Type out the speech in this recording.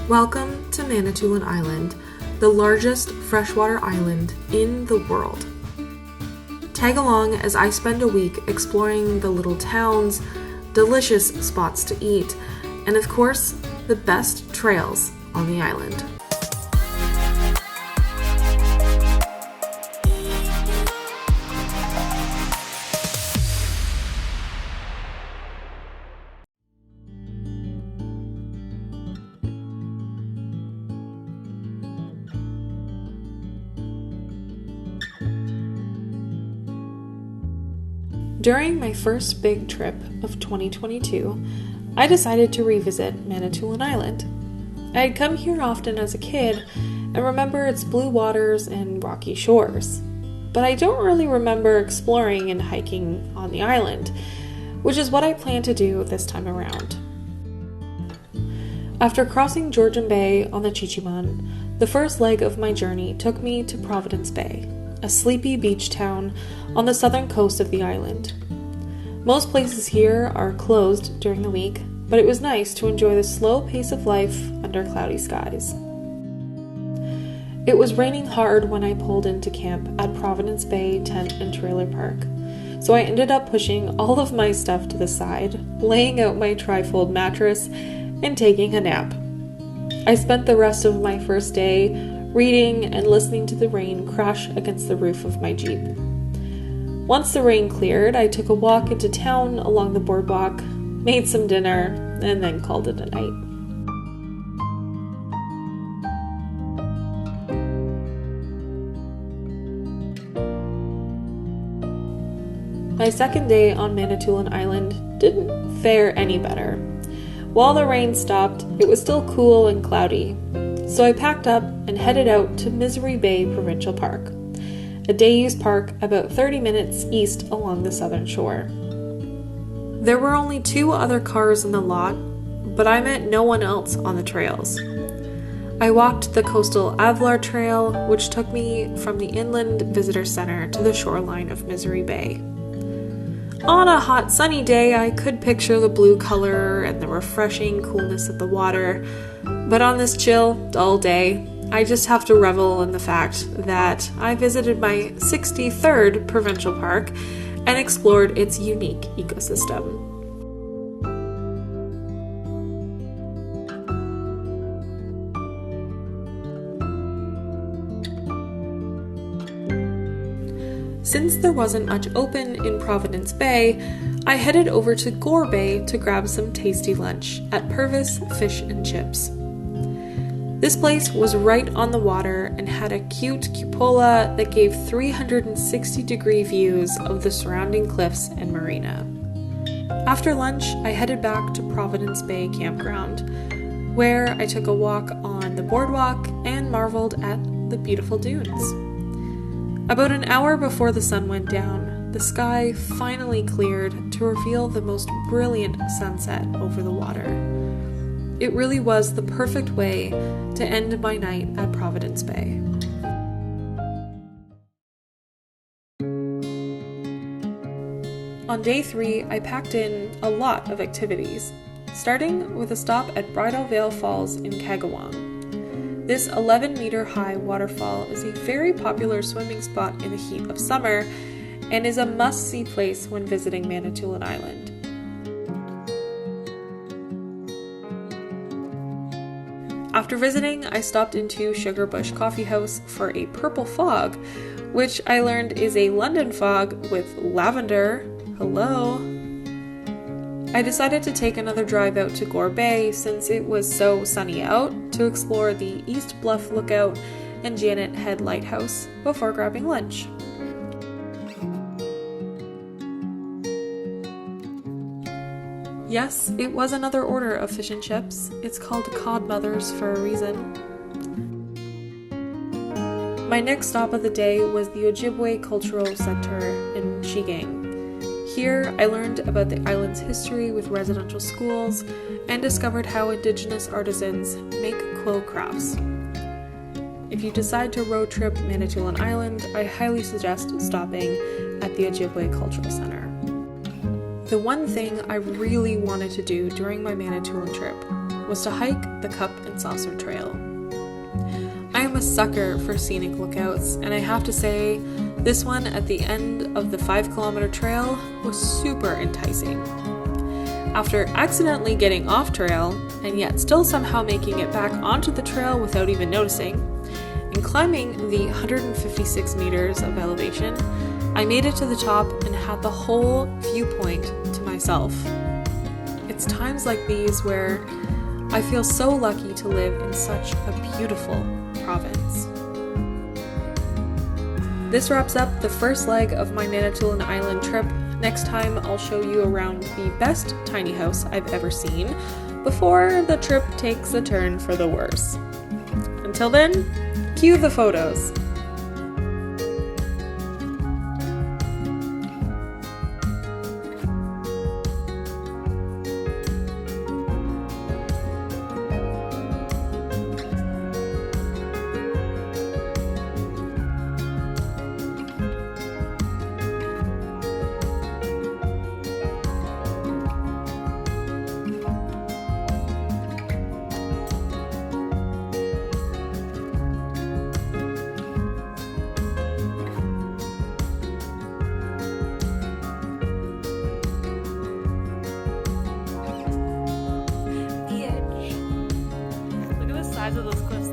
Welcome to Manitoulin Island, the largest freshwater island in the world. Tag along as I spend a week exploring the little towns, delicious spots to eat, and of course, the best trails on the island. During my first big trip of 2022, I decided to revisit Manitoulin Island. I had come here often as a kid and remember its blue waters and rocky shores, but I don't really remember exploring and hiking on the island, which is what I plan to do this time around. After crossing Gore Bay on the Chichiman, the first leg of my journey took me to Providence Bay, a sleepy beach town on the southern coast of the island. Most places here are closed during the week, but it was nice to enjoy the slow pace of life under cloudy skies. It was raining hard when I pulled into camp at Providence Bay Tent and Trailer Park, so I ended up pushing all of my stuff to the side, laying out my trifold mattress, and taking a nap. I spent the rest of my first day reading and listening to the rain crash against the roof of my Jeep. Once the rain cleared, I took a walk into town along the boardwalk, made some dinner, and then called it a night. My second day on Manitoulin Island didn't fare any better. While the rain stopped, it was still cool and cloudy, so I packed up and headed out to Misery Bay Provincial Park, a day-use park about 30 minutes east along the southern shore. There were only 2 other cars in the lot, but I met no one else on the trails. I walked the coastal Avlar Trail, which took me from the Inland Visitor Center to the shoreline of Misery Bay. On a hot sunny day, I could picture the blue color and the refreshing coolness of the water, but on this chill, dull day, I just have to revel in the fact that I visited my 63rd provincial park and explored its unique ecosystem. Since there wasn't much open in Providence Bay, I headed over to Gore Bay to grab some tasty lunch at Purvis Fish and Chips. This place was right on the water and had a cute cupola that gave 360-degree views of the surrounding cliffs and marina. After lunch, I headed back to Providence Bay Campground, where I took a walk on the boardwalk and marveled at the beautiful dunes. About an hour before the sun went down, the sky finally cleared to reveal the most brilliant sunset over the water. It really was the perfect way to end my night at Providence Bay. On day 3, I packed in a lot of activities, starting with a stop at Bridal Falls in Kagawang. This 11-meter-high waterfall is a very popular swimming spot in the heat of summer and is a must-see place when visiting Manitoulin Island. After visiting, I stopped into Sugar Bush Coffee House for a purple fog, which I learned is a London fog with lavender. Hello! I decided to take another drive out to Gore Bay since it was so sunny out to explore the East Bluff Lookout and Janet Head Lighthouse before grabbing lunch. Yes, it was another order of fish and chips. It's called Cod Mothers for a reason. My next stop of the day was the Ojibwe Cultural Center in Chigang. Here, I learned about the island's history with residential schools and discovered how Indigenous artisans make quill crafts. If you decide to road trip Manitoulin Island, I highly suggest stopping at the Ojibwe Cultural Center. The one thing I really wanted to do during my Manitoulin trip was to hike the Cup and Saucer Trail. I am a sucker for scenic lookouts, and I have to say, this one at the end of the 5-kilometer trail was super enticing. After accidentally getting off trail, and yet still somehow making it back onto the trail without even noticing, and climbing the 156 meters of elevation, I made it to the top and had the whole viewpoint to myself. It's times like these where I feel so lucky to live in such a beautiful province. This wraps up the first leg of my Manitoulin Island trip. Next time I'll show you around the best tiny house I've ever seen before the trip takes a turn for the worse. Until then, cue the photos. Size of those cliffs.